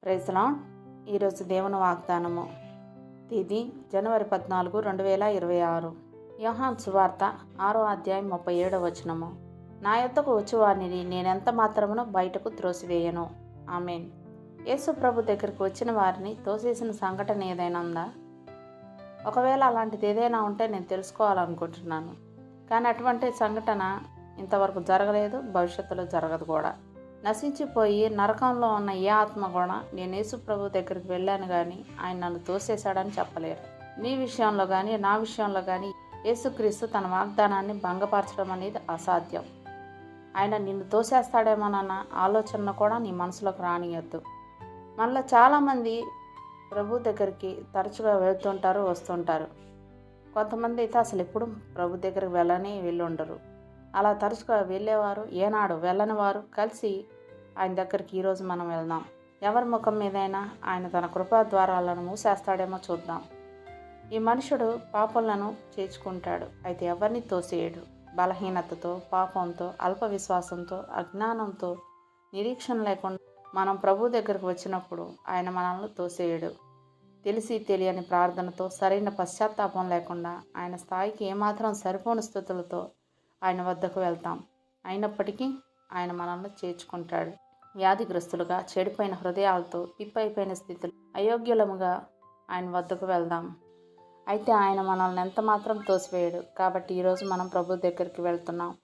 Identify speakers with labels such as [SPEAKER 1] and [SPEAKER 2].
[SPEAKER 1] Praise lord. ఈరోజు దేవుని వాగ్దానము. తేదీ జనవరి 14, 2026. యోహాను సువార్త 6వ అధ్యాయం 37వ వచనము. నా యొద్దకు వచ్చువారిని నేనెంత మాత్రమును బయటకు త్రోసివేయను. ఆమేన్. యేసు ప్రభు దగ్గరికి వచ్చిన వారిని తోసేసిన సంఘటన ఏదైనా ఉందా? ఒకవేళ అలాంటిది ఏదైనా ఉంటే నేను తెలుసుకోవాలనుకుంటున్నాను. కానీ అటువంటి సంఘటన ఇంతవరకు జరగలేదు, భవిష్యత్తులో జరగదు కూడా. నశించిపోయి నరకంలో ఉన్న ఏ ఆత్మ కూడా నేను యేసు ప్రభు దగ్గరికి వెళ్ళాను కానీ ఆయన నన్ను తోసేశాడని చెప్పలేరు. నీ విషయంలో కానీ నా విషయంలో కానీ యేసుక్రీస్తు తన వాగ్దానాన్ని భంగపరచడం అనేది అసాధ్యం. ఆయన నిన్ను తోసేస్తాడేమోనన్న ఆలోచన కూడా నీ మనసులోకి రానియద్దు. మనలో చాలామంది ప్రభు దగ్గరికి తరచుగా వెళ్తుంటారు, వస్తుంటారు. కొంతమంది అయితే అసలు ఎప్పుడు ప్రభు దగ్గరికి వెళ్ళి ఉండరు. అలా తరచుగా వెళ్ళేవారు, ఏనాడు వెళ్ళని వారు కలిసి ఆయన దగ్గరికి ఈరోజు మనం వెళ్దాం. ఎవరి ముఖం మీదైనా ఆయన తన కృపా ద్వారాలను మూసేస్తాడేమో చూద్దాం. ఈ మనుషుడు పాపలను చేర్చుకుంటాడు, అయితే ఎవరిని తోసేయడు. బలహీనతతో, పాపంతో, అల్ప విశ్వాసంతో, అజ్ఞానంతో, నిరీక్షణ లేకుండా మనం ప్రభు దగ్గరకు వచ్చినప్పుడు ఆయన మనల్ని తోసేయడు. తెలిసి తెలియని ప్రార్థనతో, సరైన పశ్చాత్తాపం లేకుండా ఆయన స్థాయికి ఏమాత్రం సరిపోని స్థుతులతో ఆయన వద్దకు వెళ్తాం. అయినప్పటికీ ఆయన మనల్ని చేర్చుకుంటాడు. వ్యాధిగ్రస్తులుగా, చెడిపోయిన హృదయాలతో, పిప్పైపోయిన స్థితిలో అయోగ్యులముగా ఆయన వద్దకు వెళ్దాం. అయితే ఆయన మనల్ని ఎంత మాత్రం తోసివేయడు. కాబట్టి ఈరోజు మనం ప్రభు దగ్గరికి వెళ్తున్నాం.